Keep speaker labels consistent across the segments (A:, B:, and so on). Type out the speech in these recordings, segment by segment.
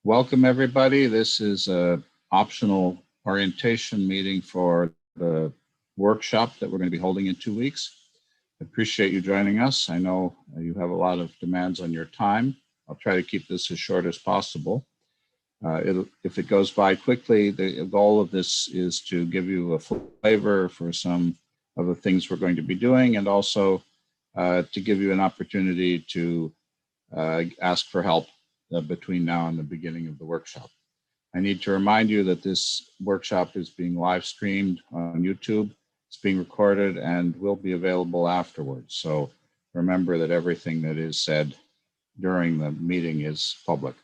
A: Welcome, everybody. This is an optional orientation meeting for the workshop that we're going to be holding in 2 weeks. I appreciate you joining us. I know you have a lot of demands on your time. I'll try to keep this as short as possible. If it goes by quickly, the goal of this is to give you a flavor for some of the things we're going to be doing, and also to give you an opportunity to ask for help between now and the beginning of the workshop. I need to remind you that this workshop is being live streamed on YouTube. It's being recorded and will be available afterwards. So remember that everything that is said during the meeting is public.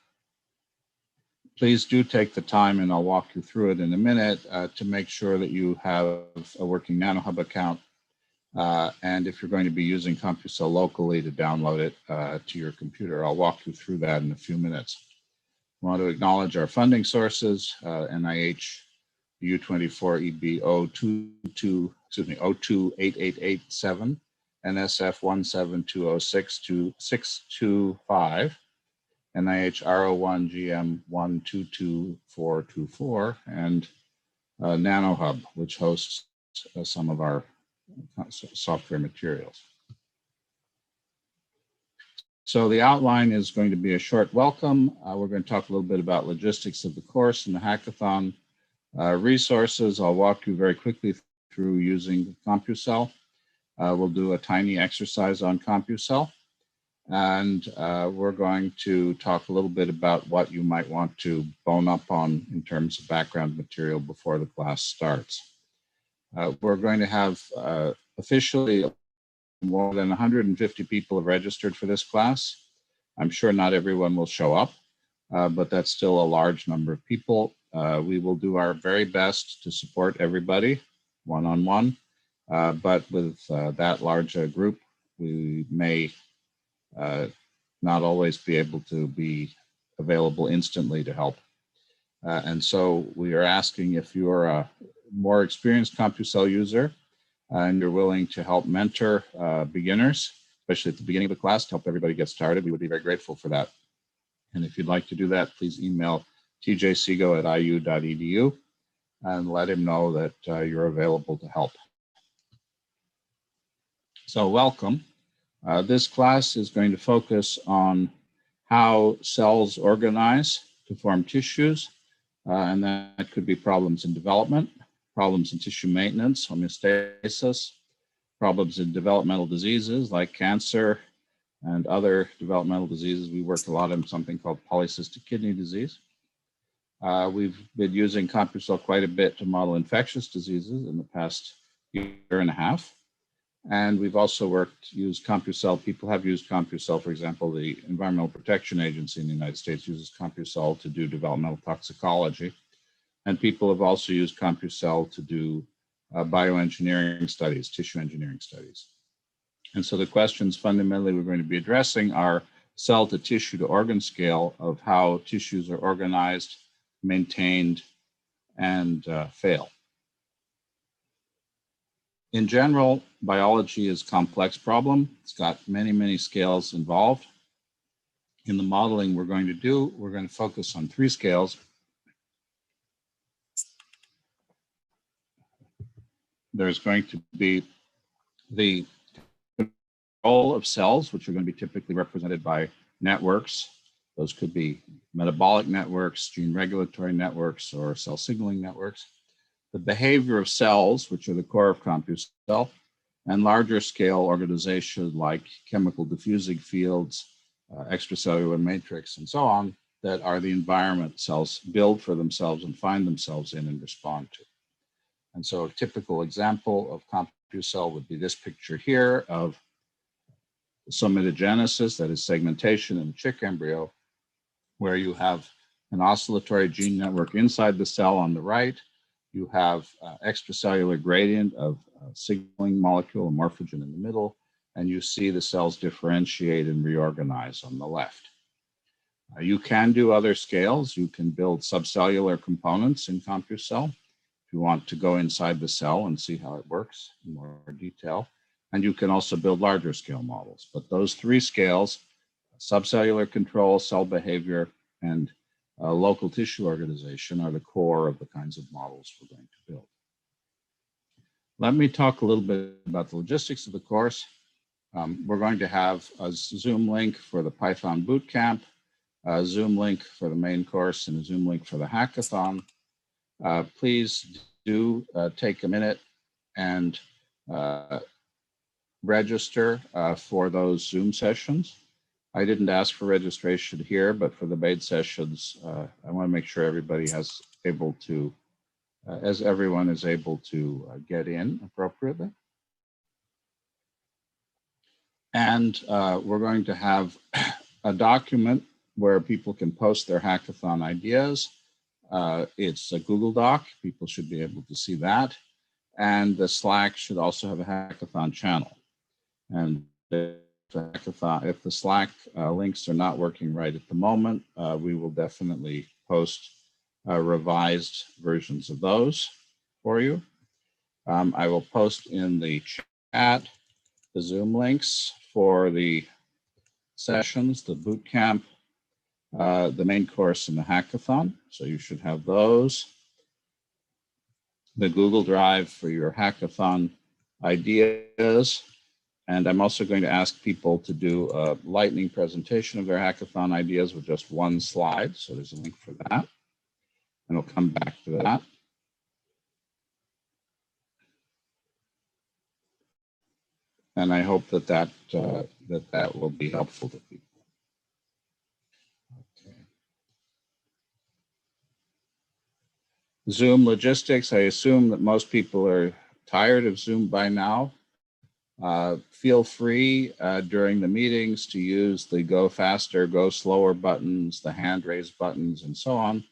A: Please do take the time, and I'll walk you through it in a minute, to make sure that you have a working nanoHUB account. And if you're going to be using Compusal locally, to download it to your computer. I'll walk you through that in a few minutes. I want to acknowledge our funding sources, NIH U24EB 0228887, NSF 172062625, NIH R01 GM 122424, and nanoHUB, which hosts some of our software materials. So the outline is going to be a short welcome. We're going to talk a little bit about logistics of the course and the hackathon. Resources, I'll walk you very quickly through using Compusal. We'll do a tiny exercise on Compusal. And we're going to talk a little bit about what you might want to bone up on in terms of background material before the class starts. We're going to have officially more than 150 people have registered for this class. I'm sure not everyone will show up, but that's still a large number of people. We will do our very best to support everybody one-on-one, but with that large a group, we may not always be able to be available instantly to help. And so we are asking if you're a more experienced Compusal user and you're willing to help mentor beginners, especially at the beginning of the class, to help everybody get started, we would be very grateful for that. And if you'd like to do that, please email tjsego@iu.edu and let him know that you're available to help. So welcome. This class is going to focus on how cells organize to form tissues, and that could be problems in development, problems in tissue maintenance, homeostasis, problems in developmental diseases like cancer and other developmental diseases. We work a lot on something called polycystic kidney disease. We've been using Compusal quite a bit to model infectious diseases in the past year and a half. And we've also used Compusal. People have used Compusal, for example, the Environmental Protection Agency in the United States uses Compusal to do developmental toxicology. And people have also used Compusal to do bioengineering studies, tissue engineering studies. And so the questions fundamentally we're going to be addressing are cell to tissue to organ scale of how tissues are organized, maintained, and fail. In general, biology is a complex problem. It's got many, many scales involved. In the modeling we're going to focus on 3 scales. There's going to be the control of cells, which are going to be typically represented by networks. Those could be metabolic networks, gene regulatory networks, or cell signaling networks. The behavior of cells, which are the core of Compusal, and larger scale organization like chemical diffusing fields, extracellular matrix, and so on, that are the environment cells build for themselves and find themselves in and respond to. And so a typical example of Compusal would be this picture here of somatogenesis, that is segmentation in a chick embryo, where you have an oscillatory gene network inside the cell on the right. You have extracellular gradient of signaling molecule, a morphogen in the middle, and you see the cells differentiate and reorganize on the left. You can do other scales. You can build subcellular components in Compusal if you want to go inside the cell and see how it works in more detail. And you can also build larger scale models. But those 3 scales, subcellular control, cell behavior, and local tissue organization are the core of the kinds of models we're going to build. Let me talk a little bit about the logistics of the course. We're going to have a Zoom link for the Python Bootcamp, a Zoom link for the main course, and a Zoom link for the hackathon. Please do take a minute and register for those Zoom sessions. I didn't ask for registration here, but for the main sessions, I want to make sure everybody has able to, as everyone is able to get in appropriately. And we're going to have a document where people can post their hackathon ideas. It's a Google Doc. People should be able to see that. And the Slack should also have a hackathon channel. And if the Slack links are not working right at the moment, we will definitely post revised versions of those for you. I will post in the chat the Zoom links for the sessions, the bootcamp, the main course, and the hackathon. So you should have those. The Google Drive for your hackathon ideas. And I'm also going to ask people to do a lightning presentation of their hackathon ideas with just one slide. So there's a link for that. And we'll come back to that. And I hope that that will be helpful to people. Okay. Zoom logistics. I assume that most people are tired of Zoom by now. Feel free during the meetings to use the go faster, go slower buttons, the hand raise buttons, and so on.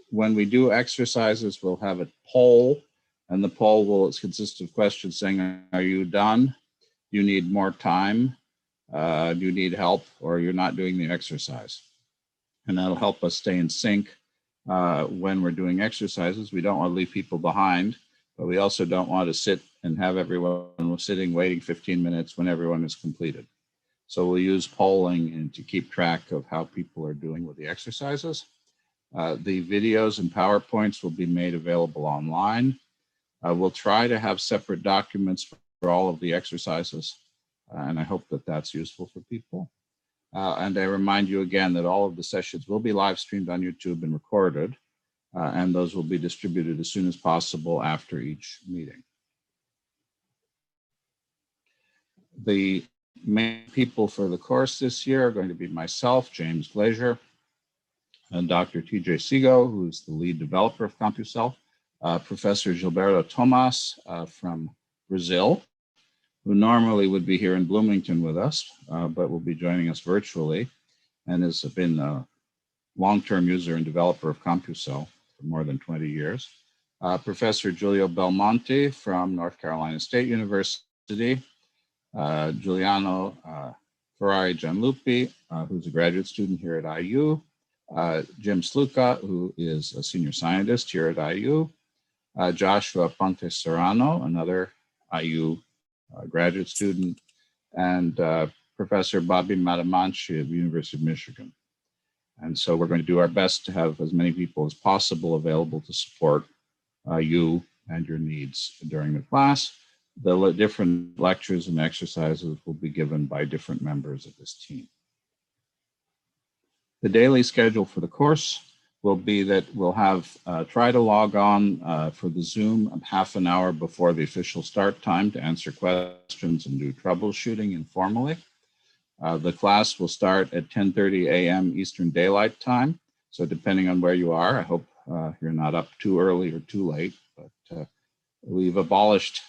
A: When we do exercises, we'll have a poll, and the poll will consist of questions saying, are you done? Do you need more time? Do you need help, or you're not doing the exercise? And that'll help us stay in sync when we're doing exercises. We don't want to leave people behind, but we also don't want to sit and have everyone sitting waiting 15 minutes when everyone is completed. So we'll use polling and to keep track of how people are doing with the exercises. The videos and PowerPoints will be made available online. We'll try to have separate documents for all of the exercises, and I hope that that's useful for people. And I remind you again that all of the sessions will be live streamed on YouTube and recorded, and those will be distributed as soon as possible after each meeting. The main people for the course this year are going to be myself, James Glazier, and Dr. TJ Sigo, who's the lead developer of Compusal, Professor Gilberto Tomas from Brazil, who normally would be here in Bloomington with us, but will be joining us virtually, and has been a long-term user and developer of Compusal for more than 20 years. Professor Giulio Belmonte from North Carolina State University, Giuliano Ferrari Gianlupi, who's a graduate student here at IU, Jim Sluka, who is a senior scientist here at IU, Joshua Ponte Serrano, another IU graduate student, and Professor Bobby Matamanchi of the University of Michigan. And so we're going to do our best to have as many people as possible available to support you and your needs during the class. The different lectures and exercises will be given by different members of this team. The daily schedule for the course will be that we'll have try to log on for the Zoom half an hour before the official start time to answer questions and do troubleshooting informally. The class will start at 10:30 a.m. Eastern Daylight Time. So depending on where you are, I hope you're not up too early or too late, but we've abolished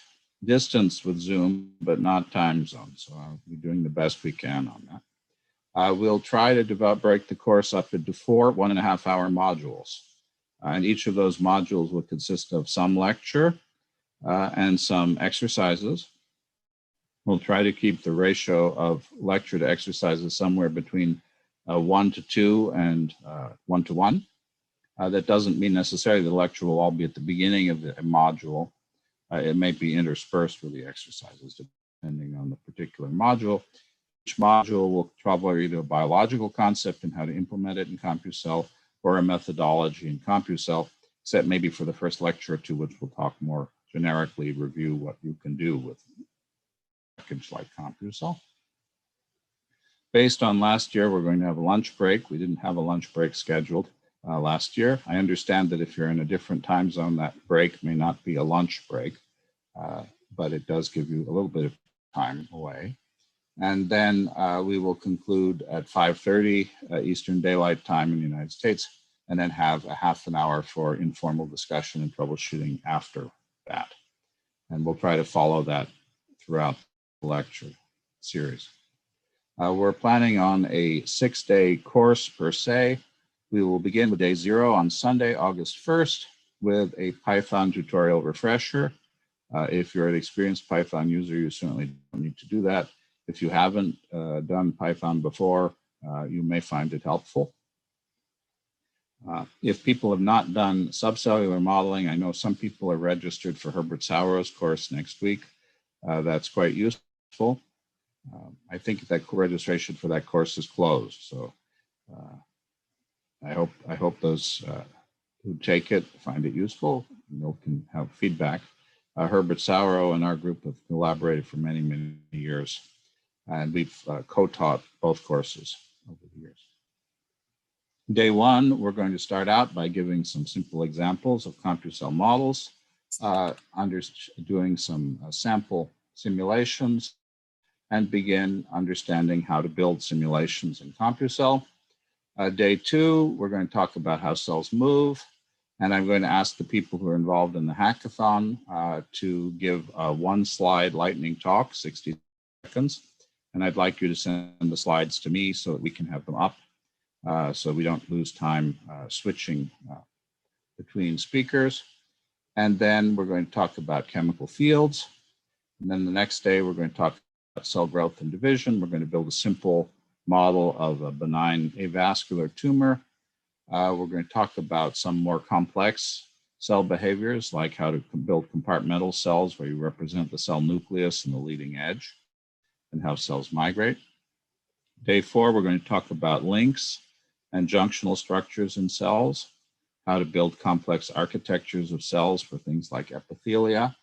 A: distance with Zoom, but not time zone. So I'll be doing the best we can on that. We'll try to break the course up into 4 1.5-hour modules. And each of those modules will consist of some lecture and some exercises. We'll try to keep the ratio of lecture to exercises somewhere between 1 to 2 and 1 to 1. That doesn't mean necessarily the lecture will all be at the beginning of the module. It may be interspersed with the exercises depending on the particular module. Each module will cover either a biological concept and how to implement it in Compusal, or a methodology in Compusal, except maybe for the first lecture or two, which we'll talk more generically, review what you can do with a package like Compusal. Based on last year, we're going to have a lunch break. We didn't have a lunch break scheduled last year. I understand that if you're in a different time zone, that break may not be a lunch break, but it does give you a little bit of time away. And then we will conclude at 5:30 Eastern Daylight Time in the United States, and then have a half an hour for informal discussion and troubleshooting after that. And we'll try to follow that throughout the lecture series. We're planning on a 6-day course per se. We will begin with day 0 on Sunday, August 1st, with a Python tutorial refresher. If you're an experienced Python user, you certainly don't need to do that. If you haven't done Python before, you may find it helpful. If people have not done subcellular modeling, I know some people are registered for Herbert Sauer's course next week. That's quite useful. I think that registration for that course is closed, so I hope those who take it find it useful and can have feedback. Herbert Sauer and our group have collaborated for many, many years, and we've co-taught both courses over the years. Day 1, we're going to start out by giving some simple examples of Compusal models, doing some sample simulations, and begin understanding how to build simulations in Compusal. Day 2, we're going to talk about how cells move, and I'm going to ask the people who are involved in the hackathon to give a 1-slide lightning talk, 60 seconds, and I'd like you to send the slides to me so that we can have them up, so we don't lose time switching between speakers. And then we're going to talk about chemical fields, and then the next day we're going to talk about cell growth and division. We're going to build a simple model of a benign avascular tumor. We're going to talk about some more complex cell behaviors, like how to build compartmental cells where you represent the cell nucleus and the leading edge, and how cells migrate. Day 4, we're going to talk about links and junctional structures in cells, how to build complex architectures of cells for things like epithelia.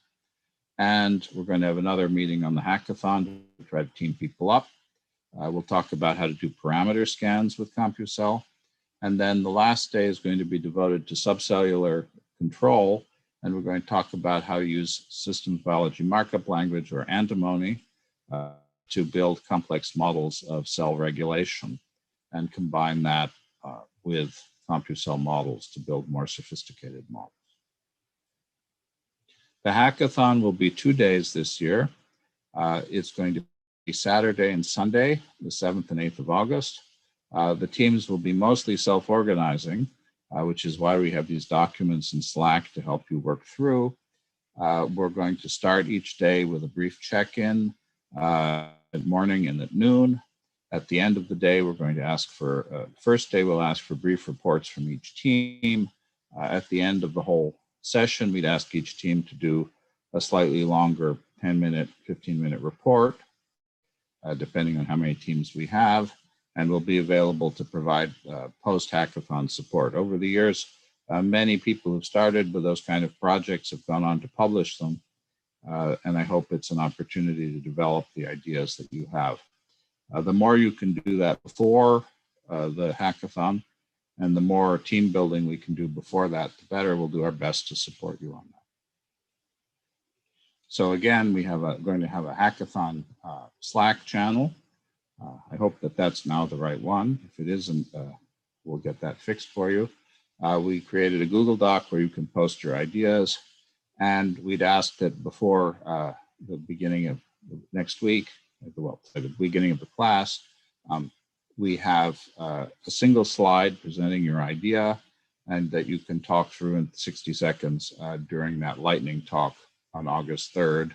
A: And we're going to have another meeting on the hackathon to try to team people up. We'll talk about how to do parameter scans with Compusal. And then the last day is going to be devoted to subcellular control. And we're going to talk about how to use systems biology markup language, or antimony, to build complex models of cell regulation and combine that with Compusal models to build more sophisticated models. The hackathon will be 2 days this year. It's going to be Saturday and Sunday, the 7th and 8th of August. The teams will be mostly self-organizing, which is why we have these documents in Slack to help you work through. We're going to start each day with a brief check-in at morning and at noon. At the end of the day, we're going to ask for, first day we'll ask for brief reports from each team. At the end of the whole session, we'd ask each team to do a slightly longer 10-minute, 15-minute report, depending on how many teams we have, and we'll be available to provide post-hackathon support. Over the years, many people who've started with those kind of projects have gone on to publish them, and I hope it's an opportunity to develop the ideas that you have. The more you can do that before the hackathon, and the more team building we can do before that, the better. We'll do our best to support you on that. So again, we have going to have a hackathon Slack channel. I hope that that's now the right one. If it isn't, we'll get that fixed for you. We created a Google Doc where you can post your ideas, and we'd ask that before the beginning of next week, well, at the beginning of the class, we have a single slide presenting your idea, and that you can talk through in 60 seconds during that lightning talk on August 3rd,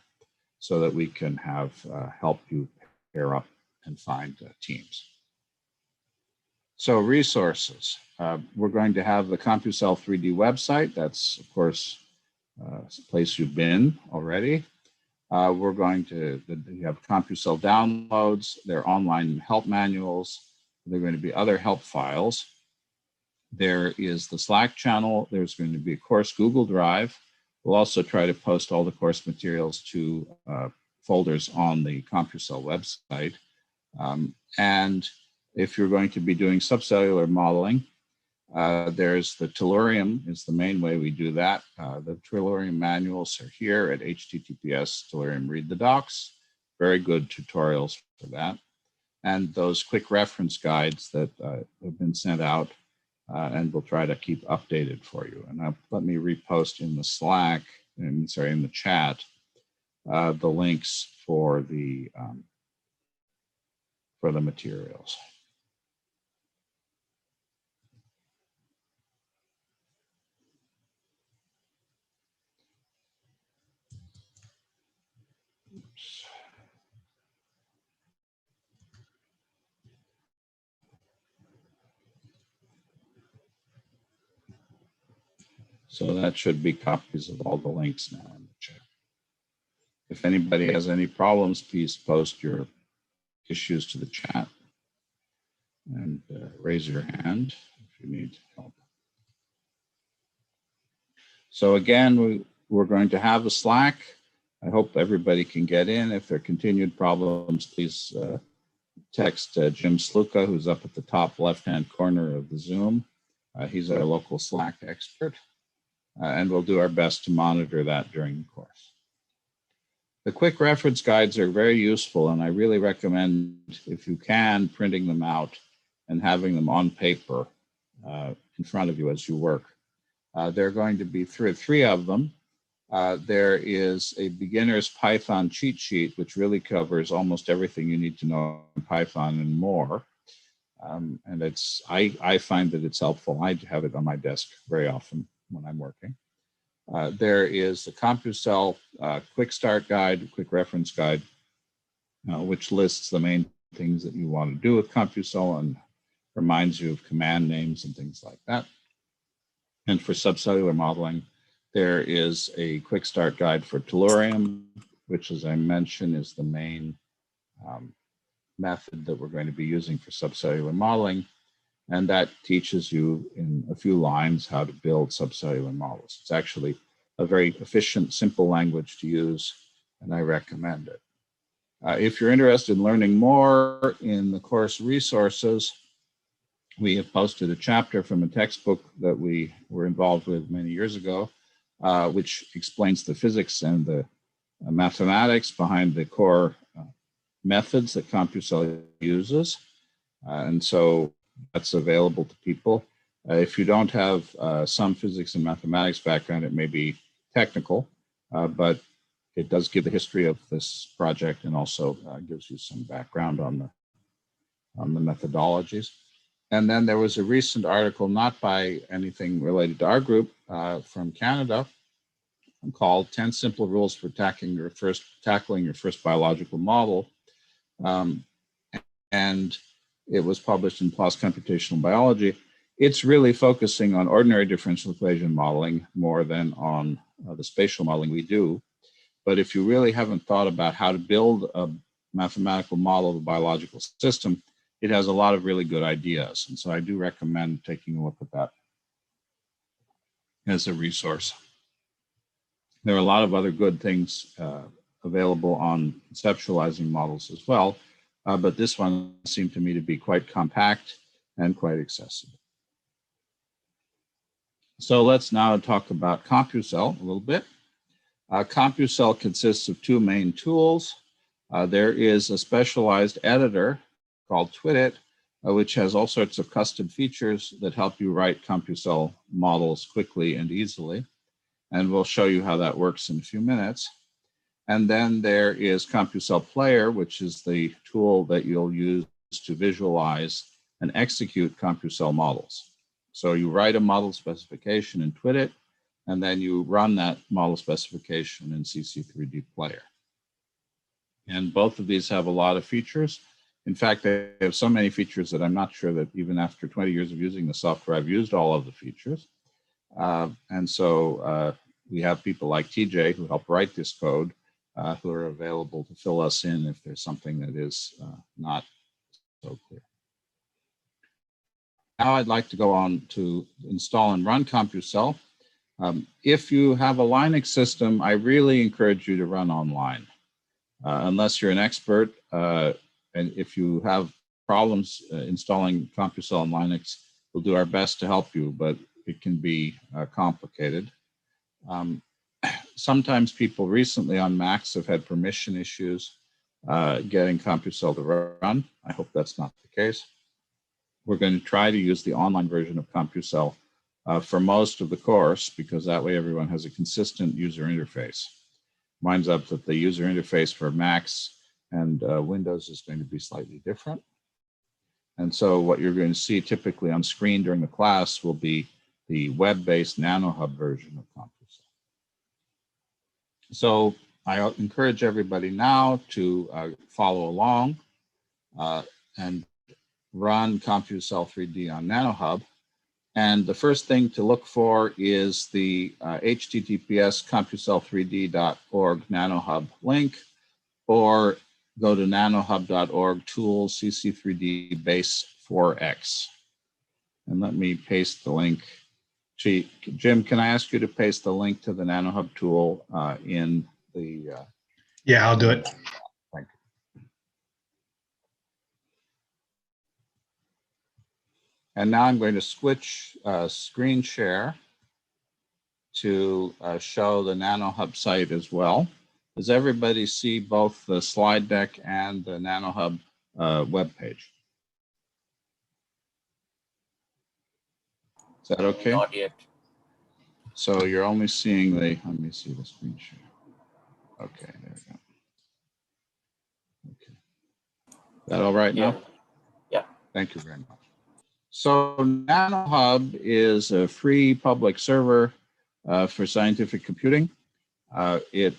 A: so that we can have help you pair up and find teams. So resources. We're going to have the Compusal 3D website. That's, of course, a place you've been already. We're going to have Compusal downloads, their online help manuals. There are going to be other help files. There is the Slack channel. There's going to be a course Google Drive. We'll also try to post all the course materials to folders on the Compusal website. And if you're going to be doing subcellular modeling, there's the Tellurium is the main way we do that. The Tellurium manuals are here at https://Tellurium read the docs. Very good tutorials for that. And those quick reference guides that have been sent out, and we'll try to keep updated for you. And let me repost in the Slack, in the chat, the links for the materials. Oops. So that should be copies of all the links now in the chat. If anybody has any problems, please post your issues to the chat and raise your hand if you need help. So again, we're going to have a Slack. I hope everybody can get in. If there are continued problems, please text Jim Sluka, who's up at the top left-hand corner of the Zoom. He's our local Slack expert. And we'll do our best to monitor that during the course. The quick reference guides are very useful, and I really recommend, if you can, printing them out and having them on paper in front of you as you work. There are going to be three of them. There is a beginner's Python cheat sheet, which really covers almost everything you need to know in Python and more. And I find that it's helpful. I have it on my desk very often when I'm working. There is the Compusal quick start guide, quick reference guide, which lists the main things that you want to do with Compusal and reminds you of command names and things like that. And for subcellular modeling, there is a quick start guide for Tellurium, which, as I mentioned, is the main method that we're going to be using for subcellular modeling. And that teaches you in a few lines how to build subcellular models. It's actually a very efficient, simple language to use, and I recommend it. If you're interested in learning more in the course resources, we have posted a chapter from a textbook that we were involved with many years ago, which explains the physics and the mathematics behind the core methods that Compusal uses. And so that's available to people. If you don't have some physics and mathematics background, it may be technical, but it does give the history of this project and also gives you some background on the methodologies. And then there was a recent article, not by anything related to our group, from Canada, called 10 Simple Rules for Tackling Your First Biological Model. And it was published in PLOS Computational Biology. It's really focusing on ordinary differential equation modeling more than on the spatial modeling we do. But if you really haven't thought about how to build a mathematical model of a biological system, it has a lot of really good ideas. And so I do recommend taking a look at that as a resource. There are a lot of other good things available on conceptualizing models as well, but this one seemed to me to be quite compact and quite accessible. So let's now talk about Compusal a little bit. Compusal consists of two main tools. There is a specialized editor called Twidit, which has all sorts of custom features that help you write Compusal models quickly and easily. And we'll show you how that works in a few minutes. And then there is Compusal Player, which is the tool that you'll use to visualize and execute Compusal models. So you write a model specification in Twidit, and then you run that model specification in CC3D Player. And both of these have a lot of features. In fact, they have so many features that I'm not sure that even after 20 years of using the software, I've used all of the features. And so we have people like TJ who help write this code, who are available to fill us in if there's something that is not so clear. Now I'd like to go on to install and run Compusal. If you have a Linux system, I really encourage you to run online. Unless you're an expert, and if you have problems installing Compusal on Linux, we'll do our best to help you, but it can be complicated. Sometimes people recently on Macs have had permission issues getting Compusal to run. I hope that's not the case. We're going to try to use the online version of Compusal for most of the course, because that way everyone has a consistent user interface. Winds up that the user interface for Macs and Windows is going to be slightly different. And so what you're going to see typically on screen during the class will be the web-based nanoHUB version of Compusal. So I encourage everybody now to follow along and run Compusal 3D on nanoHUB. And the first thing to look for is the https compusal3d.org nanoHUB link, or go to nanohub.org tools cc3d base 4x. And let me paste the link. Jim, can I ask you to paste the link to the nanoHUB tool in the...
B: Yeah, I'll do it.
A: Thank you. And now I'm going to switch screen share to show the nanoHUB site as well. Does everybody see both the slide deck and the nanoHUB webpage? Is that okay?
C: Not yet.
A: So you're only seeing the, let me see the screen share. Okay, there we go. Okay. Is that all right now?
C: Yeah.
A: Thank you very much. So nanoHUB is a free public server for scientific computing. It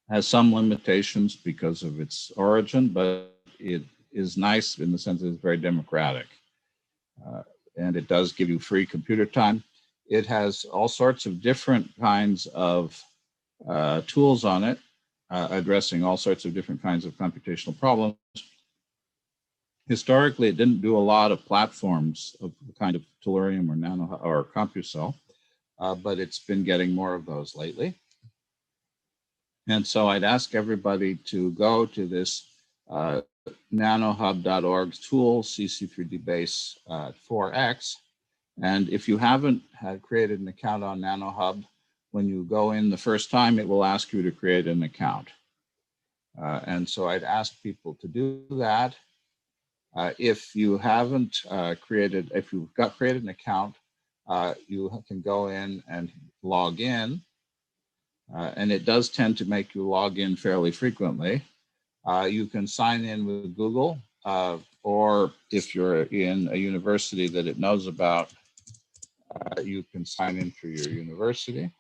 A: has some limitations because of its origin, but it is nice in the sense that it's very democratic. And it does give you free computer time. It has all sorts of different kinds of tools on it, addressing all sorts of different kinds of computational problems. Historically, it didn't do a lot of platforms of the kind of Tellurium or Nano or Compusal, but it's been getting more of those lately. And so I'd ask everybody to go to this nanohub.org tool, CC3D base 4x. And if you haven't created an account on nanoHUB, when you go in the first time, it will ask you to create an account. And so I'd ask people to do that. If you haven't created an account, you can go in and log in. And it does tend to make you log in fairly frequently. You can sign in with Google, or if you're in a university that it knows about, you can sign in through your university.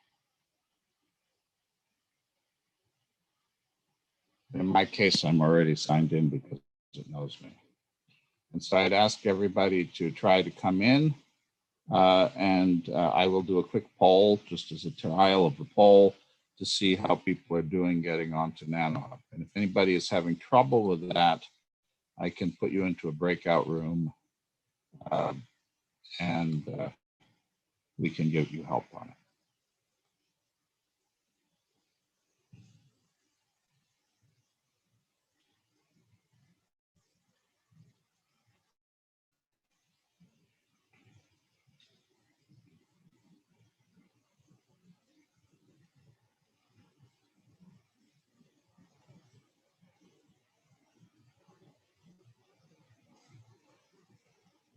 A: In my case, I'm already signed in because it knows me. And so I'd ask everybody to try to come in, and I will do a quick poll just as a trial of the poll to see how people are doing getting onto nanoHUB. And if anybody is having trouble with that, I can put you into a breakout room and we can give you help on it.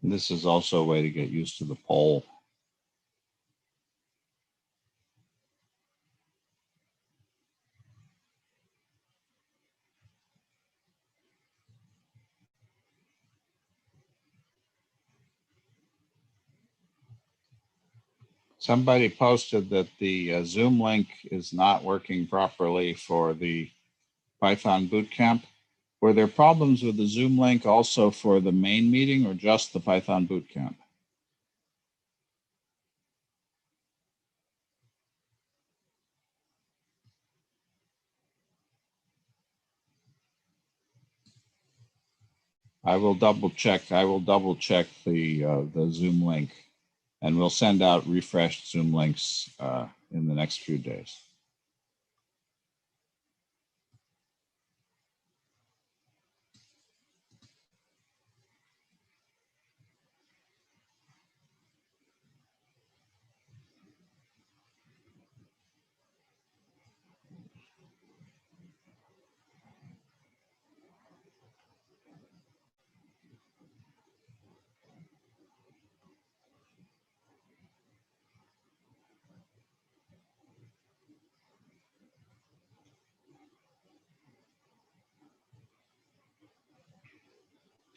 A: This is also a way to get used to the poll. Somebody posted that the Zoom link is not working properly for the Python bootcamp. Were there problems with the Zoom link also for the main meeting or just the Python bootcamp? I will double check the Zoom link, and we'll send out refreshed Zoom links in the next few days.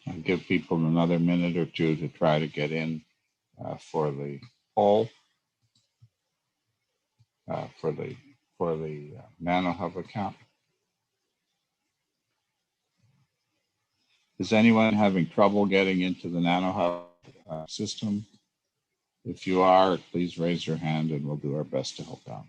A: I'll give people another minute or two to try to get in for the poll for the nanoHUB account. Is anyone having trouble getting into the nanoHUB system? If you are, please raise your hand and we'll do our best to help out.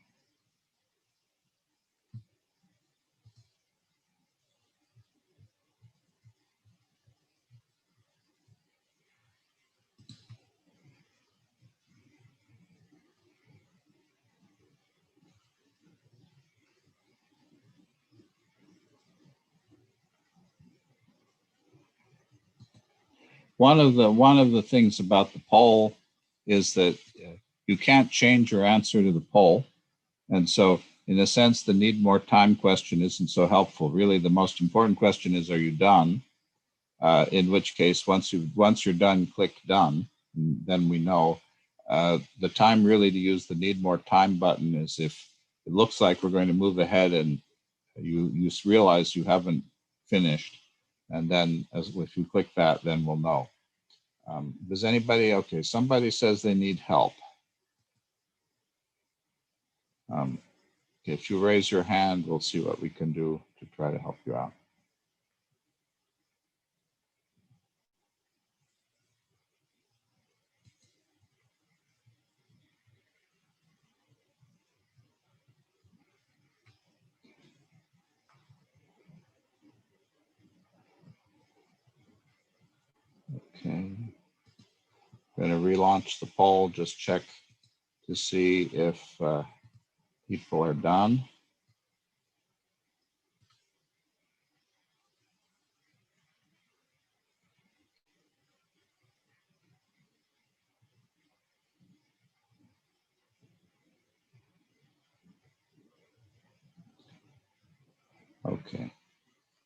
A: One of the things about the poll is that you can't change your answer to the poll. And so in a sense, the need more time question isn't so helpful. Really, the most important question is, are you done? In which case, once you're done, click done. Then we know. The time really to use the need more time button is if it looks like we're going to move ahead and you realize you haven't finished. And then if you click that, then we'll know. Does anybody, okay, somebody says they need help. If you raise your hand, we'll see what we can do to try to help you out. Okay, I'm going to relaunch the poll, just check to see if people are done. Okay,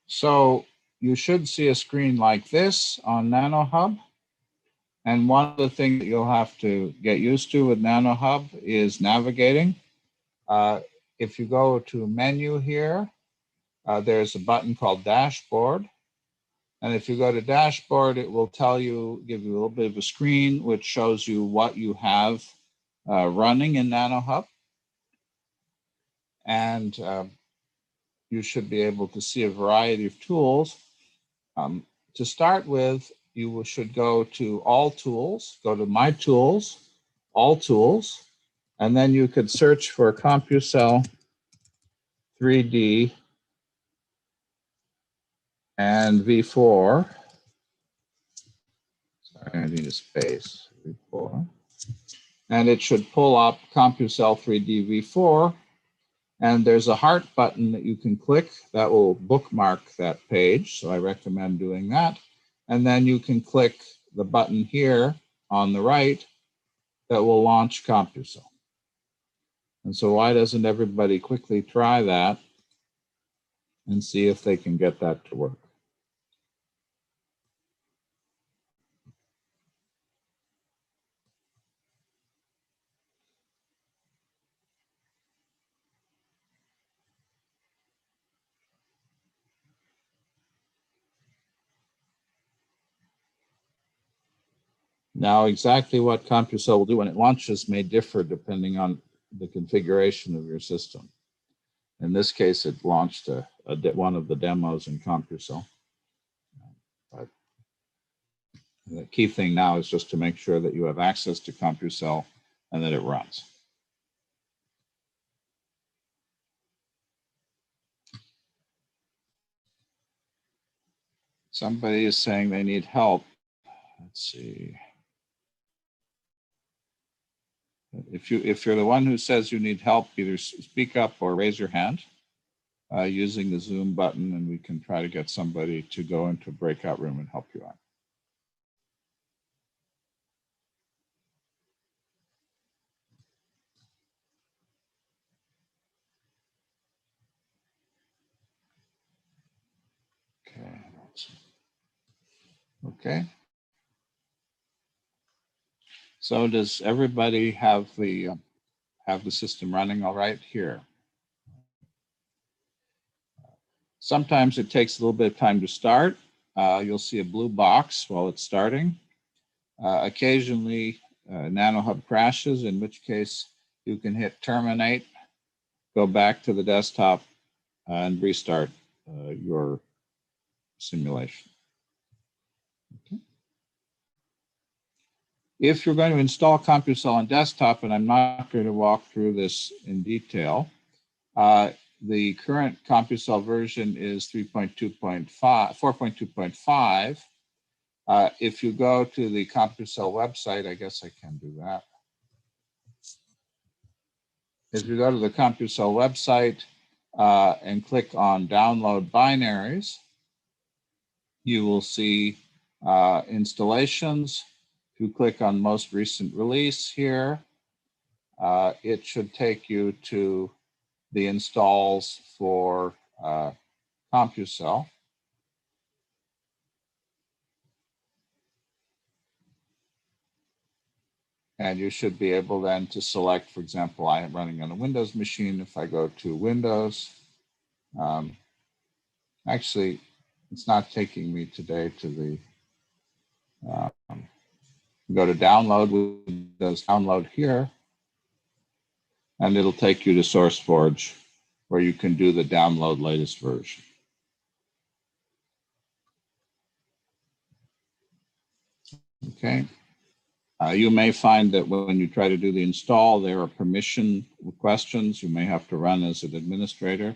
A: so you should see a screen like this on nanoHUB. And one of the things that you'll have to get used to with nanoHUB is navigating. If you go to menu here, there's a button called Dashboard. And if you go to Dashboard, it will tell you, give you a little bit of a screen which shows you what you have running in nanoHUB. And you should be able to see a variety of tools. To start with, you should go to All Tools, go to My Tools, All Tools, and then you could search for Compusal 3D and V4. Sorry, I need a space, V4. And it should pull up Compusal 3D V4. And there's a heart button that you can click that will bookmark that page. So I recommend doing that. And then you can click the button here on the right that will launch Compusal. And so why doesn't everybody quickly try that and see if they can get that to work? Now, exactly what Compusal will do when it launches may differ depending on the configuration of your system. In this case, it launched one of the demos in Compusal. But the key thing now is just to make sure that you have access to Compusal and that it runs. Somebody is saying they need help. Let's see. If you're the one who says you need help, either speak up or raise your hand using the Zoom button, and we can try to get somebody to go into a breakout room and help you out. Okay. Okay. So does everybody have the system running all right here? Sometimes it takes a little bit of time to start. You'll see a blue box while it's starting. Occasionally, nanoHUB crashes, in which case you can hit terminate, go back to the desktop, and restart your simulation. Okay. If you're going to install Compusal on desktop, and I'm not going to walk through this in detail, the current Compusal version is 4.2.5. If you go to the Compusal website, I guess I can do that. If you go to the Compusal website and click on download binaries, you will see installations. If you click on most recent release here, it should take you to the installs for Compusal. And you should be able then to select, for example, I am running on a Windows machine. If I go to Windows, actually, it's not taking me today to the, go to download, Windows download here, and it'll take you to SourceForge where you can do the download latest version. Okay. You may find that when you try to do the install, there are permission questions you may have to run as an administrator,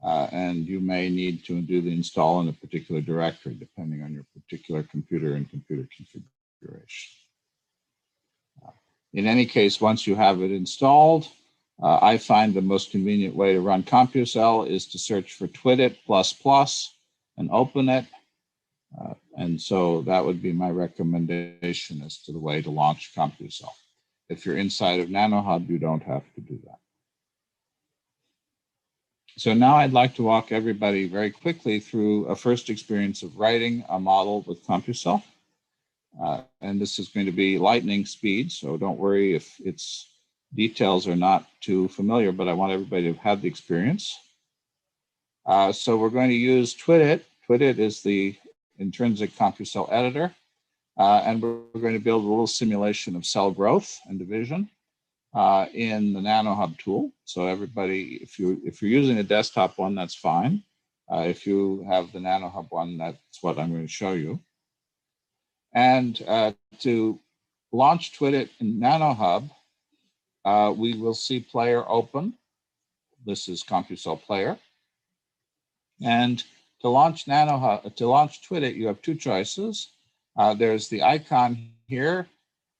A: and you may need to do the install in a particular directory, depending on your particular computer and computer configuration. In any case, once you have it installed, I find the most convenient way to run Compusal is to search for twidit ++ and open it. And so that would be my recommendation as to the way to launch Compusal. If you're inside of nanoHUB, you don't have to do that. So now I'd like to walk everybody very quickly through a first experience of writing a model with Compusal. And this is going to be lightning speed, so don't worry if its details are not too familiar, but I want everybody to have the experience. So we're going to use twidit. Twidit is the intrinsic Compusal editor. And we're going to build a little simulation of cell growth and division in the nanoHUB tool. So everybody, if you're using a desktop one, that's fine. If you have the nanoHUB one, that's what I'm going to show you. And to launch twidit in nanoHUB, we will see player open. This is Compusal player. And to launch nanoHUB, to launch twidit, you have two choices. There's the icon here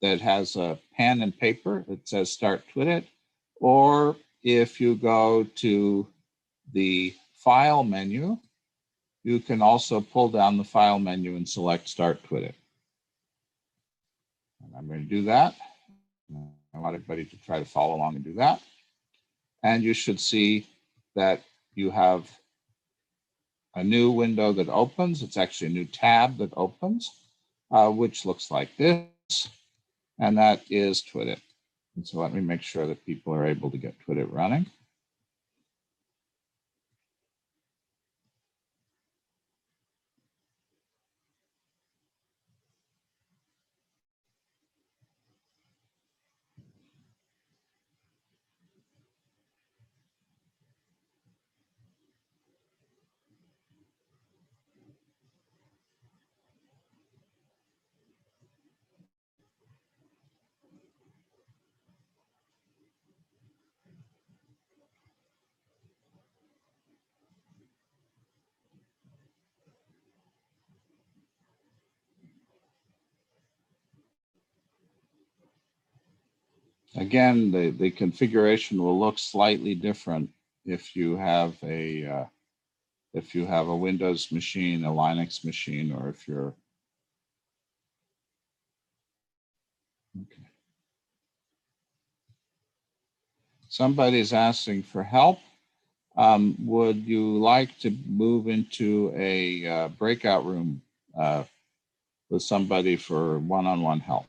A: that has a pen and paper that says start twidit, or if you go to the file menu, you can also pull down the file menu and select start twidit. And I'm going to do that. I want everybody to try to follow along and do that. And you should see that you have a new window that opens. It's actually a new tab that opens, which looks like this. And that is twidit. And so let me make sure that people are able to get twidit running. Again, the configuration will look slightly different if you have a Windows machine, a Linux machine, or if you're okay. Somebody's asking for help. Would you like to move into a breakout room with somebody for one-on-one help?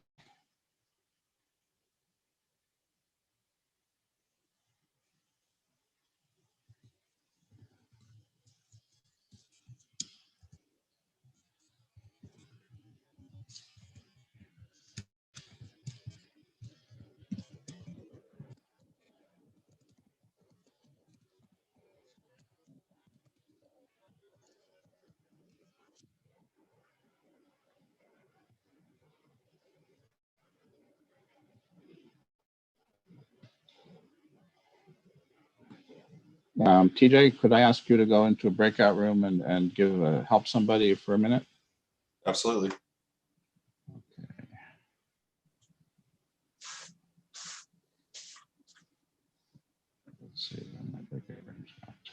A: TJ, could I ask you to go into a breakout room and help somebody for a minute?
B: Absolutely.
A: Okay. Let's see when my breakout room's back to.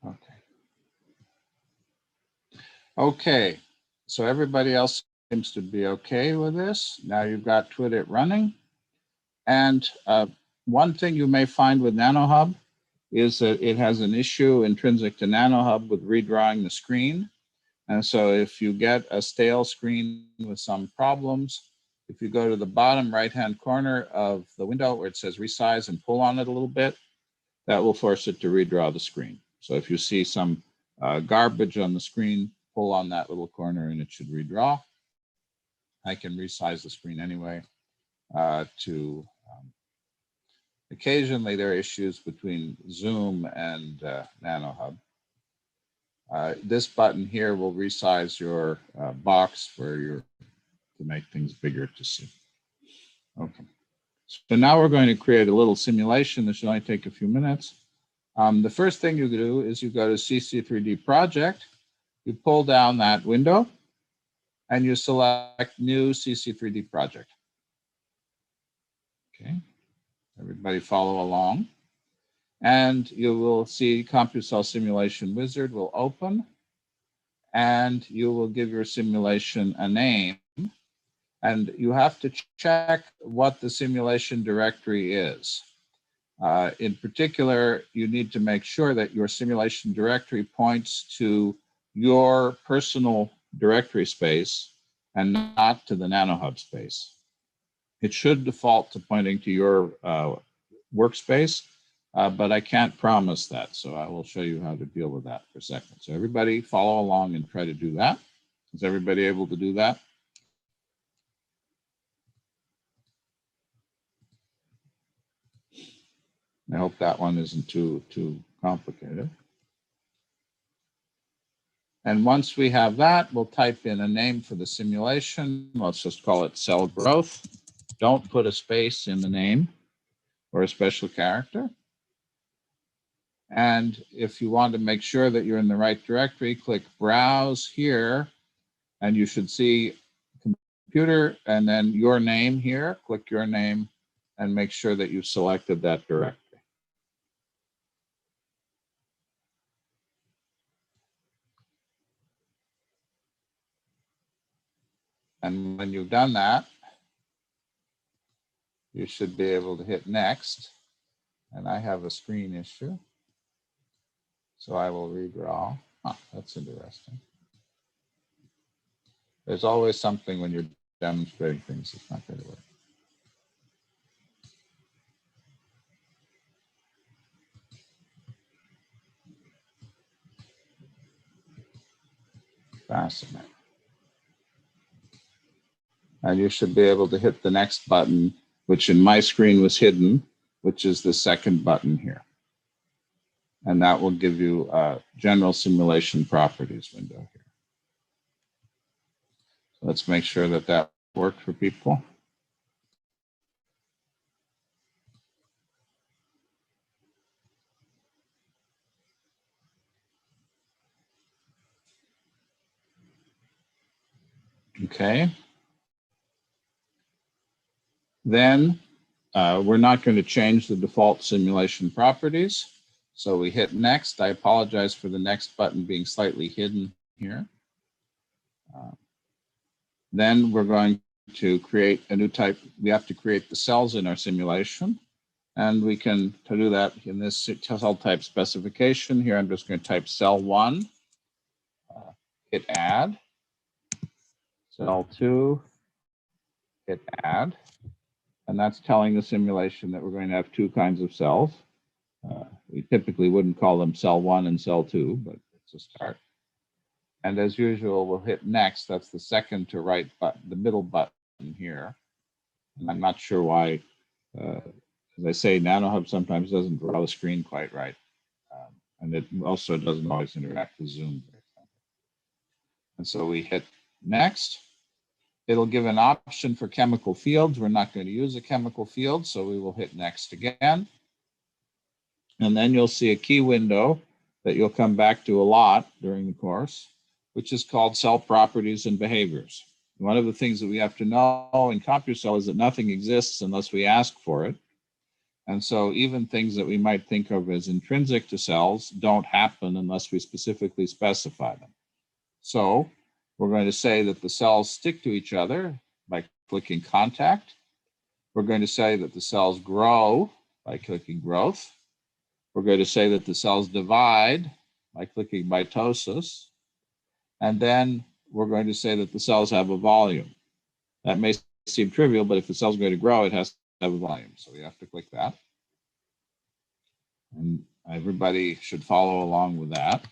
A: Okay. Okay. So everybody else seems to be okay with this. Now you've got Twit running. And one thing you may find with nanoHUB is that it has an issue intrinsic to nanoHUB with redrawing the screen. And so if you get a stale screen with some problems, if you go to the bottom right-hand corner of the window where it says resize and pull on it a little bit, that will force it to redraw the screen. So if you see some garbage on the screen, pull on that little corner and it should redraw. I can resize the screen anyway occasionally there are issues between Zoom and nanoHUB. This button here will resize your box to make things bigger to see. Okay. So now we're going to create a little simulation. This should only take a few minutes. The first thing you do is you go to CC3D Project, you pull down that window, and you select New CC3D Project. Okay, everybody follow along. And you will see Compusal Simulation Wizard will open, and you will give your simulation a name. And you have to check what the simulation directory is. In particular, you need to make sure that your simulation directory points to your personal directory space and not to the nanoHUB space. It should default to pointing to your workspace, but I can't promise that. So I will show you how to deal with that for a second. So everybody follow along and try to do that. Is everybody able to do that? I hope that one isn't too complicated. And once we have that, we'll type in a name for the simulation. Let's just call it cell growth. Don't put a space in the name or a special character. And if you want to make sure that you're in the right directory, click Browse here, and you should see computer and then your name here. Click your name and make sure that you've selected that directory. And when you've done that, you should be able to hit next. And I have a screen issue, so I will redraw. Huh, that's interesting. There's always something when you're demonstrating things that's not going to work. Fascinating. And you should be able to hit the next button, which in my screen was hidden, which is the second button here. And that will give you a general simulation properties window here. So let's make sure that that worked for people. Okay. Then we're not going to change the default simulation properties. So we hit next. I apologize for the next button being slightly hidden here. Then we're going to create a new type. We have to create the cells in our simulation. And we can do that in this cell type specification. Here, I'm just going to type cell 1, hit add, cell 2, hit add. And that's telling the simulation that we're going to have two kinds of cells. We typically wouldn't call them cell 1 and cell 2, but it's a start. And as usual, we'll hit next. That's the second to right button, the middle button here. And I'm not sure why, as I say, nanoHUB sometimes doesn't draw the screen quite right. And it also doesn't always interact with Zoom. And so we hit next. It'll give an option for chemical fields. We're not going to use a chemical field, so we will hit next again. And then you'll see a key window that you'll come back to a lot during the course, which is called cell properties and behaviors. One of the things that we have to know in Compusal is that nothing exists unless we ask for it. And so even things that we might think of as intrinsic to cells don't happen unless we specifically specify them. So we're going to say that the cells stick to each other by clicking contact. We're going to say that the cells grow by clicking growth. We're going to say that the cells divide by clicking mitosis. And then we're going to say that the cells have a volume. That may seem trivial, but if the cell's going to grow, it has to have a volume. So we have to click that. And everybody should follow along with that.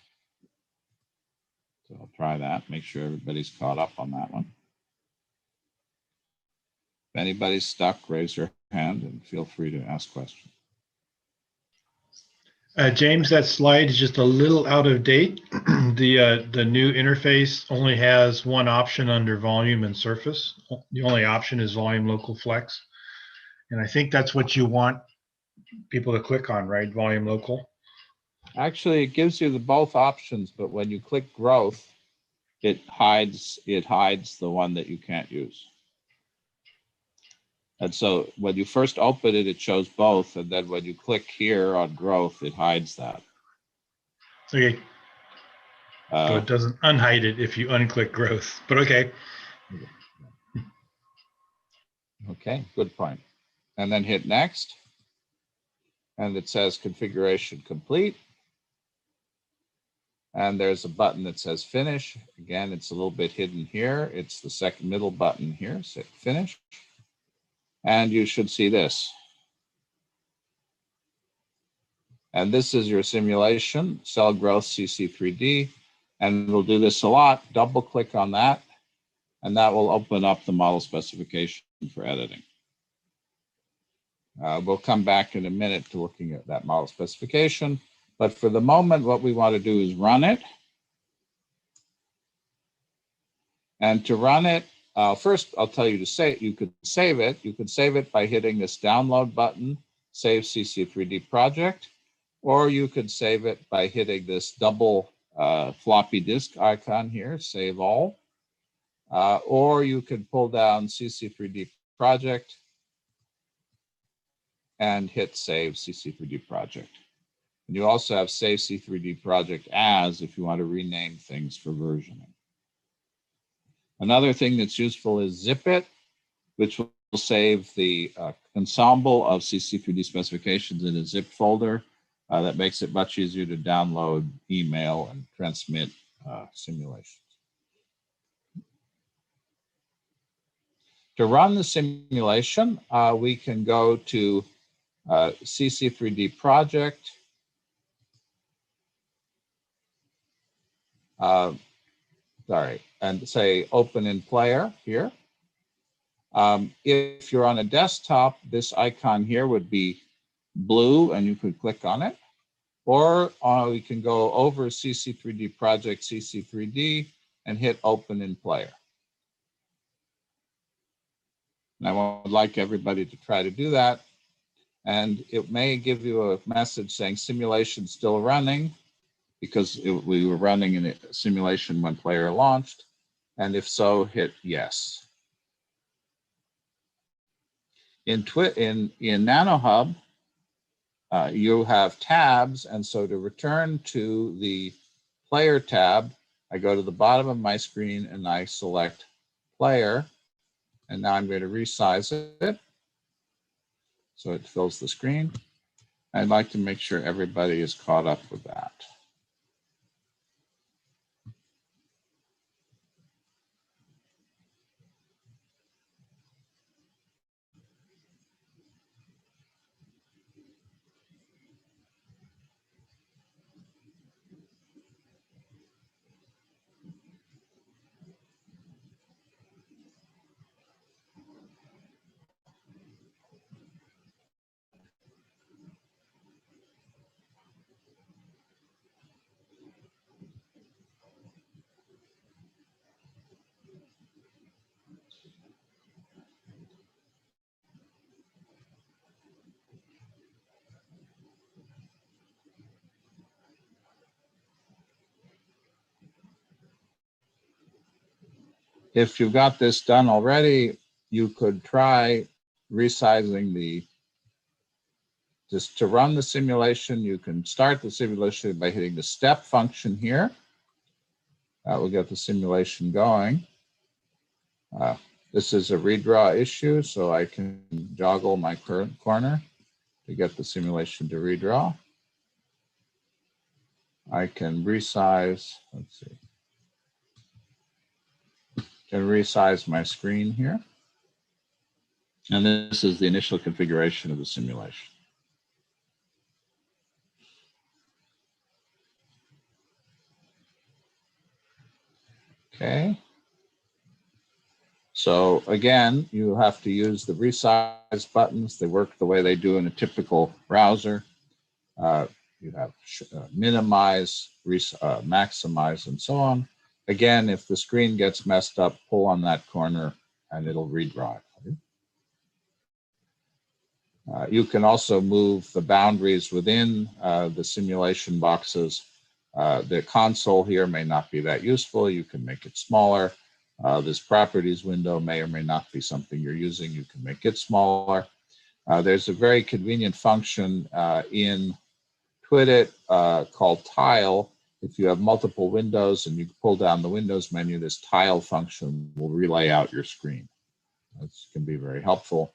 A: So I'll try that, make sure everybody's caught up on that one. If anybody's stuck, raise your hand and feel free to ask questions.
B: James, that slide is just a little out of date. The new interface only has one option under volume and surface. The only option is volume local flex. And I think that's what you want people to click on, right? Volume local.
A: Actually, it gives you the both options, but when you click growth, it hides the one that you can't use. And so when you first open it, it shows both. And then when you click here on growth, it hides that.
B: Okay. So it doesn't unhide it if you unclick growth, but okay.
A: Okay, good point. And then hit next. And it says configuration complete. And there's a button that says finish. Again, it's a little bit hidden here. It's the second middle button here, so finish. And you should see this. And this is your simulation, cell growth CC3D. And we'll do this a lot. Double click on that, and that will open up the model specification for editing. We'll come back in a minute to looking at that model specification. But for the moment, what we want to do is run it. And to run it, first, I'll tell you to say you could save it. You could save it by hitting this download button, save CC3D project, or you could save it by hitting this double floppy disk icon here, save all, or you could pull down CC3D project and hit save CC3D project. And you also have save C3D project as if you want to rename things for versioning. Another thing that's useful is zip it, which will save the ensemble of CC3D specifications in a zip folder. That makes it much easier to download, email, and transmit simulations. To run the simulation, we can go to CC3D project. And say open in player here. If you're on a desktop, this icon here would be blue and you could click on it. Or we can go over CC3D project CC3D and hit open in player. And I would like everybody to try to do that. And it may give you a message saying simulation still running, because we were running in a simulation when player launched. And if so, hit yes. In nanoHUB, you have tabs, and so to return to the player tab, I go to the bottom of my screen and I select player, and now I'm going to resize it so it fills the screen. I'd like to make sure everybody is caught up with that. If you've got this done already, you could try resizing just to run the simulation. You can start the simulation by hitting the step function here. That will get the simulation going. This is a redraw issue, so I can joggle my current corner to get the simulation to redraw. I can resize, let's see. Can resize my screen here. And this is the initial configuration of the simulation. Okay. So again, you have to use the resize buttons. They work the way they do in a typical browser. You have minimize, maximize, and so on. Again, if the screen gets messed up, pull on that corner and it'll redraw it for you. You can also move the boundaries within the simulation boxes. The console here may not be that useful. You can make it smaller. This properties window may or may not be something you're using. You can make it smaller. There's a very convenient function in Twidit called tile. If you have multiple windows and you pull down the Windows menu, this tile function will relay out your screen. This can be very helpful.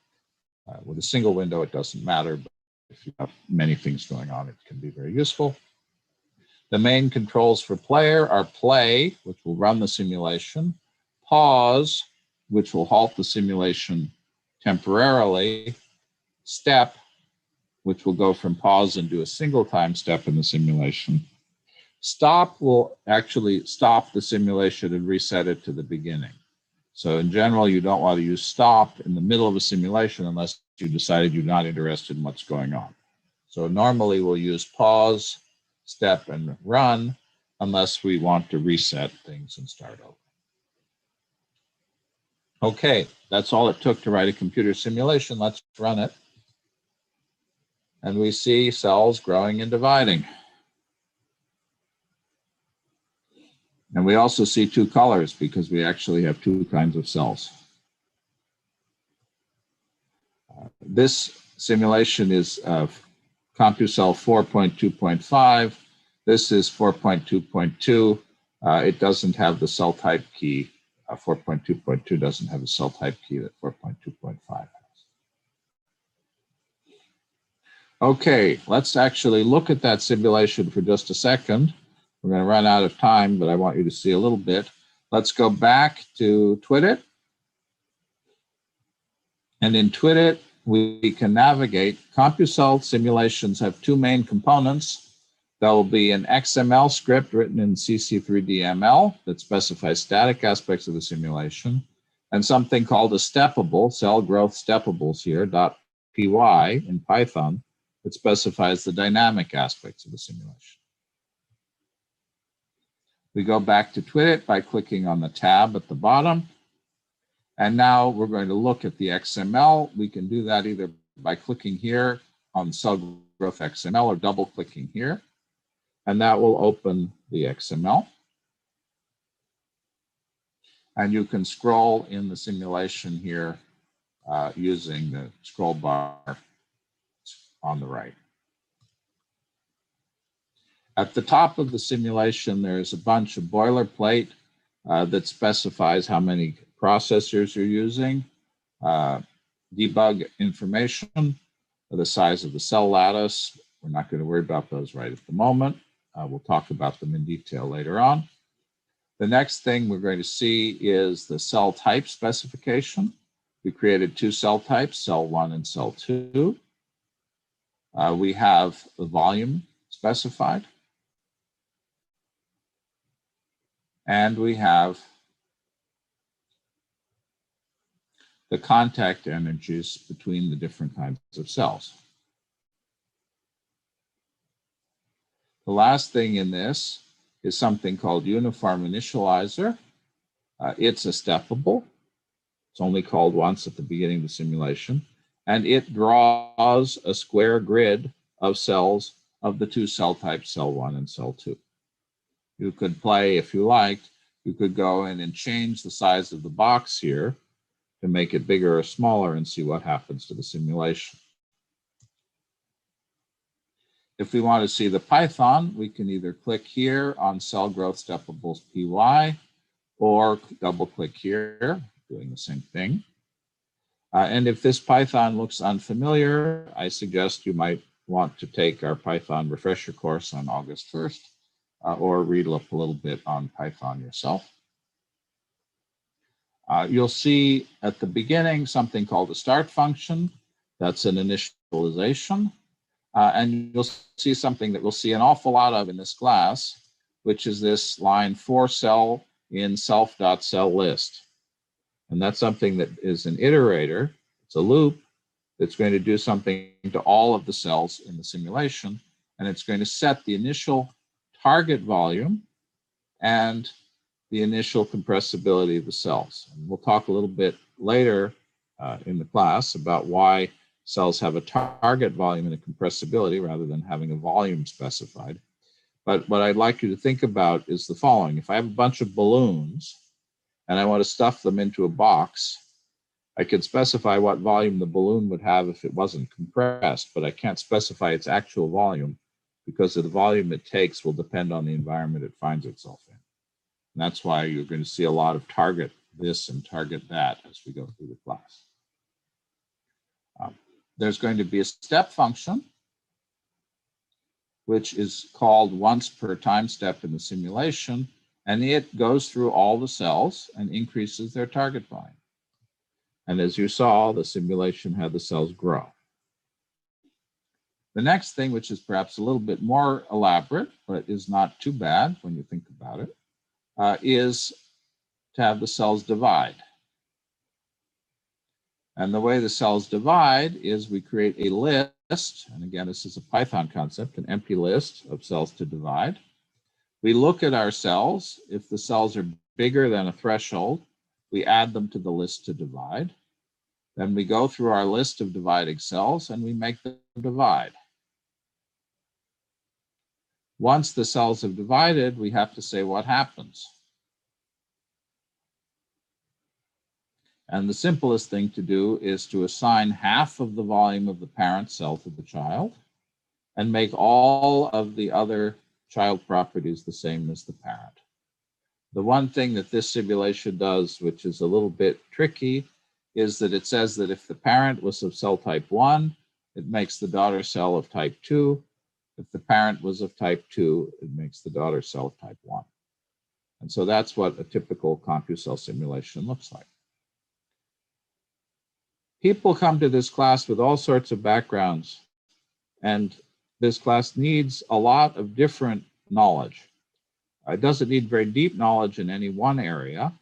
A: With a single window, it doesn't matter, but if you have many things going on, it can be very useful. The main controls for player are play, which will run the simulation, pause, which will halt the simulation temporarily, step, which will go from pause and do a single time step in the simulation. Stop will actually stop the simulation and reset it to the beginning. So in general, you don't want to use stop in the middle of a simulation unless you decided you're not interested in what's going on. So normally we'll use pause, step, and run unless we want to reset things and start over. Okay, that's all it took to write a computer simulation. Let's run it. And we see cells growing and dividing. And we also see two colors because we actually have two kinds of cells. This simulation is Compusal 4.2.5. This is 4.2.2. It doesn't have the cell type key. 4.2.2 doesn't have the cell type key that 4.2.5 has. Okay, let's actually look at that simulation for just a second. We're going to run out of time, but I want you to see a little bit. Let's go back to Twidit. And in Twidit, we can navigate. Compusal simulations have two main components. There will be an XML script written in CC3D-ML that specifies static aspects of the simulation, and something called a steppable, cell growth steppables here, .py in Python, that specifies the dynamic aspects of the simulation. We go back to Twidit by clicking on the tab at the bottom. And now we're going to look at the XML. We can do that either by clicking here on cell growth XML or double clicking here. And that will open the XML. And you can scroll in the simulation here using the scroll bar on the right. At the top of the simulation, there's a bunch of boilerplate that specifies how many processors you're using, debug information, the size of the cell lattice. We're not going to worry about those right at the moment. We'll talk about them in detail later on. The next thing we're going to see is the cell type specification. We created two cell types, cell 1 and cell 2. We have the volume specified. And we have the contact energies between the different kinds of cells. The last thing in this is something called uniform initializer. It's a steppable. It's only called once at the beginning of the simulation. And it draws a square grid of cells of the two cell types, cell 1 and cell 2. You could play, if you liked, you could go in and change the size of the box here to make it bigger or smaller and see what happens to the simulation. If we want to see the Python, we can either click here on Cell Growth Steppables PY or double click here, doing the same thing. And if this Python looks unfamiliar, I suggest you might want to take our Python refresher course on August 1st or read up a little bit on Python yourself. You'll see at the beginning something called a start function. That's an initialization. And you'll see something that we'll see an awful lot of in this class, which is this line for cell in self.cellList. And that's something that is an iterator. It's a loop that's going to do something to all of the cells in the simulation. And it's going to set the initial target volume and the initial compressibility of the cells. And we'll talk a little bit later in the class about why cells have a target volume and a compressibility rather than having a volume specified. But what I'd like you to think about is the following. If I have a bunch of balloons and I want to stuff them into a box, I can specify what volume the balloon would have if it wasn't compressed, but I can't specify its actual volume because the volume it takes will depend on the environment it finds itself in. And that's why you're going to see a lot of target this and target that as we go through the class. There's going to be a step function, which is called once per time step in the simulation, and it goes through all the cells and increases their target volume. And as you saw, the simulation had the cells grow. The next thing, which is perhaps a little bit more elaborate, but is not too bad when you think about it, is to have the cells divide. And the way the cells divide is we create a list, and again, this is a Python concept, an empty list of cells to divide. We look at our cells. If the cells are bigger than a threshold, we add them to the list to divide. Then we go through our list of dividing cells and we make them divide. Once the cells have divided, we have to say what happens. And the simplest thing to do is to assign half of the volume of the parent cell to the child and make all of the other child properties the same as the parent. The one thing that this simulation does, which is a little bit tricky, is that it says that if the parent was of cell type 1, it makes the daughter cell of type 2. If the parent was of type 2, it makes the daughter cell of type 1. And so that's what a typical Compusal simulation looks like. People come to this class with all sorts of backgrounds, and this class needs a lot of different knowledge. It doesn't need very deep knowledge in any one area,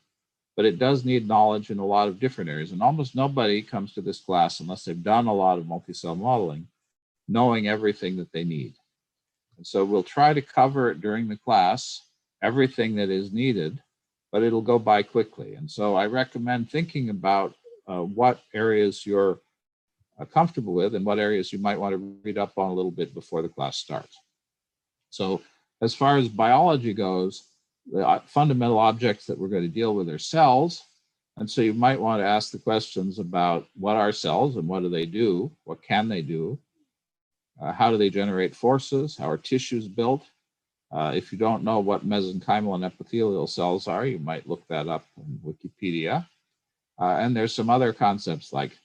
A: but it does need knowledge in a lot of different areas. And almost nobody comes to this class unless they've done a lot of multi-cell modeling, knowing everything that they need. And so we'll try to cover during the class everything that is needed, but it'll go by quickly. And so I recommend thinking about what areas you're comfortable with and what areas you might want to read up on a little bit before the class starts. So as far as biology goes, the fundamental objects that we're going to deal with are cells. And so you might want to ask the questions about what are cells and what do they do? What can they do? How do they generate forces? How are tissues built? If you don't know what mesenchymal and epithelial cells are, you might look that up in Wikipedia. And there's some other concepts like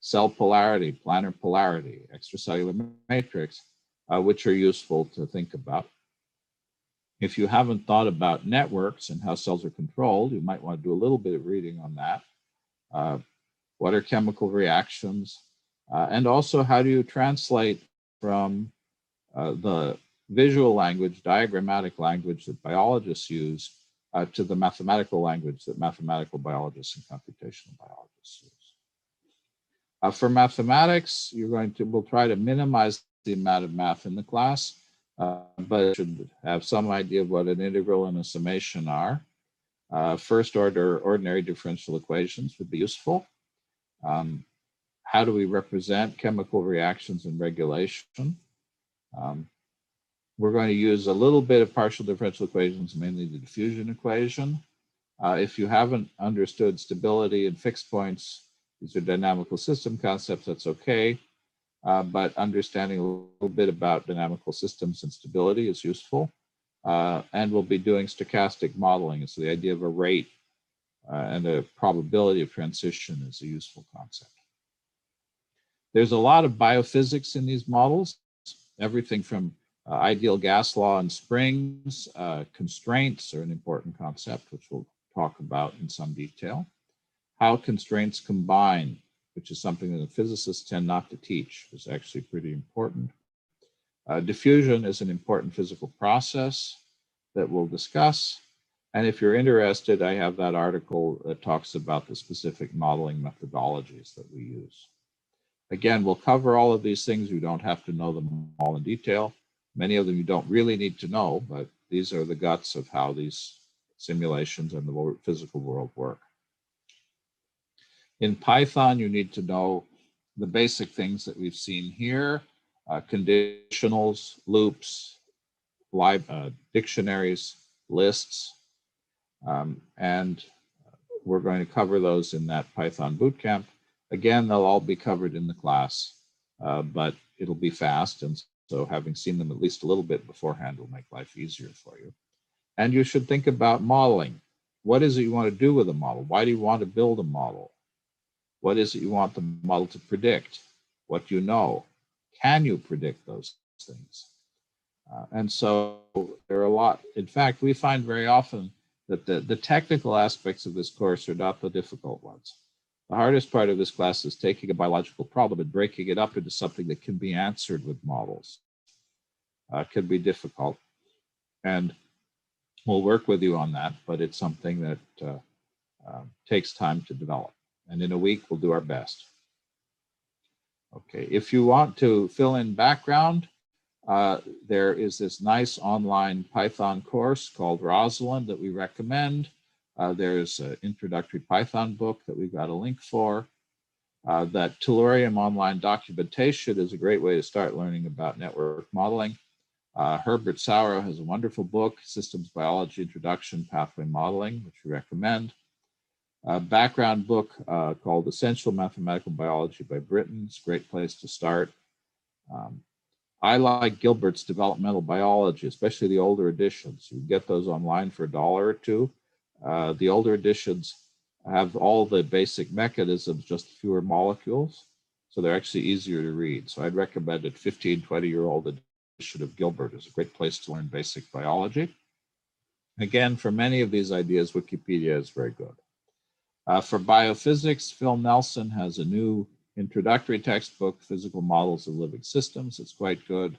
A: cell polarity, planar polarity, extracellular matrix, which are useful to think about. If you haven't thought about networks and how cells are controlled, you might want to do a little bit of reading on that. What are chemical reactions? And also, how do you translate from the visual language, diagrammatic language that biologists use to the mathematical language that mathematical biologists and computational biologists use. For mathematics, we'll try to minimize the amount of math in the class, but you should have some idea of what an integral and a summation are. First order ordinary differential equations would be useful. How do we represent chemical reactions and regulation? We're going to use a little bit of partial differential equations, mainly the diffusion equation. If you haven't understood stability and fixed points, these are dynamical system concepts, that's okay. But understanding a little bit about dynamical systems and stability is useful. And we'll be doing stochastic modeling. So the idea of a rate and a probability of transition is a useful concept. There's a lot of biophysics in these models, everything from ideal gas law and springs. Constraints are an important concept, which we'll talk about in some detail. How constraints combine, which is something that physicists tend not to teach, is actually pretty important. Diffusion is an important physical process that we'll discuss. And if you're interested, I have that article that talks about the specific modeling methodologies that we use. Again, we'll cover all of these things. You don't have to know them all in detail. Many of them you don't really need to know, but these are the guts of how these simulations and the physical world work. In Python, you need to know the basic things that we've seen here, conditionals, loops, dictionaries, lists, and we're going to cover those in that Python bootcamp. Again, they'll all be covered in the class, but it'll be fast, and so having seen them at least a little bit beforehand will make life easier for you. And you should think about modeling. What is it you want to do with a model? Why do you want to build a model? What is it you want the model to predict? What do you know? Can you predict those things? And so there are a lot. In fact, we find very often that the technical aspects of this course are not the difficult ones. The hardest part of this class is taking a biological problem and breaking it up into something that can be answered with models. It can be difficult. And we'll work with you on that, but it's something that takes time to develop. And in a week, we'll do our best. Okay, if you want to fill in background, there is this nice online Python course called Rosalind that we recommend. There's an introductory Python book that we've got a link for. That Tellurium online documentation is a great way to start learning about network modeling. Herbert Sauer has a wonderful book, Systems Biology Introduction, Pathway Modeling, which we recommend. A background book called Essential Mathematical Biology by Britton. It's a great place to start. I like Gilbert's Developmental Biology, especially the older editions. You can get those online for $1 or $2. The older editions have all the basic mechanisms, just fewer molecules. So they're actually easier to read. So I'd recommend a 15, 20-year-old edition of Gilbert is a great place to learn basic biology. Again, for many of these ideas, Wikipedia is very good. For biophysics, Phil Nelson has a new introductory textbook, Physical Models of Living Systems. It's quite good.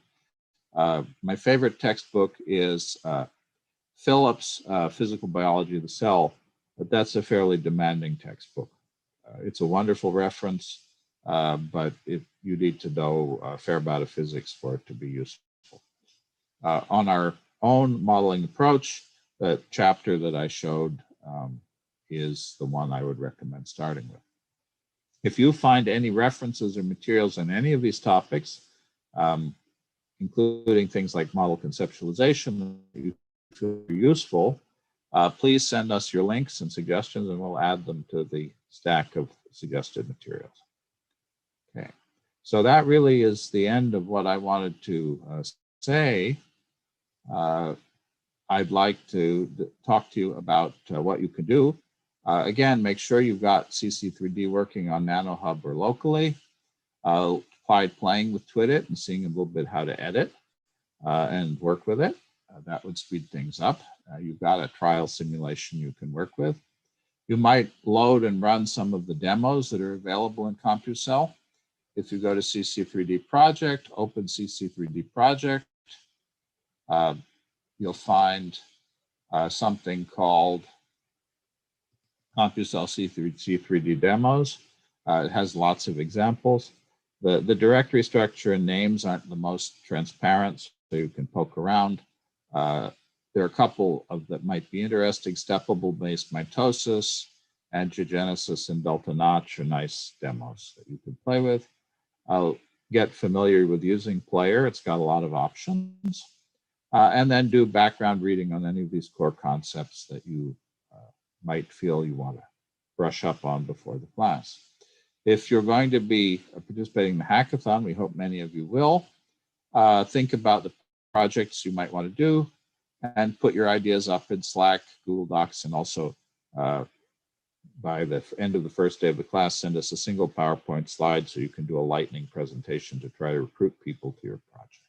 A: My favorite textbook is Phillips' Physical Biology of the Cell, but that's a fairly demanding textbook. It's a wonderful reference, but you need to know a fair amount of physics for it to be useful. On our own modeling approach, the chapter that I showed is the one I would recommend starting with. If you find any references or materials on any of these topics, including things like model conceptualization, that you feel useful, please send us your links and suggestions, and we'll add them to the stack of suggested materials. Okay, so that really is the end of what I wanted to say. I'd like to talk to you about what you can do. Again, make sure you've got CC3D working on nanoHUB or locally. Tried playing with Twidit and seeing a little bit how to edit and work with it. That would speed things up. You've got a trial simulation you can work with. You might load and run some of the demos that are available in Compusal. If you go to CC3D project, open CC3D project, you'll find something called Compusal C3D demos. It has lots of examples. The directory structure and names aren't the most transparent, so you can poke around. There are a couple of that might be interesting. Steppable-based mitosis, angiogenesis, and delta notch are nice demos that you can play with. I'll get familiar with using Player. It's got a lot of options. And then do background reading on any of these core concepts that you might feel you want to brush up on before the class. If you're going to be participating in the hackathon, we hope many of you will, think about the projects you might want to do and put your ideas up in Slack, Google Docs, and also by the end of the first day of the class, send us a single PowerPoint slide so you can do a lightning presentation to try to recruit people to your project.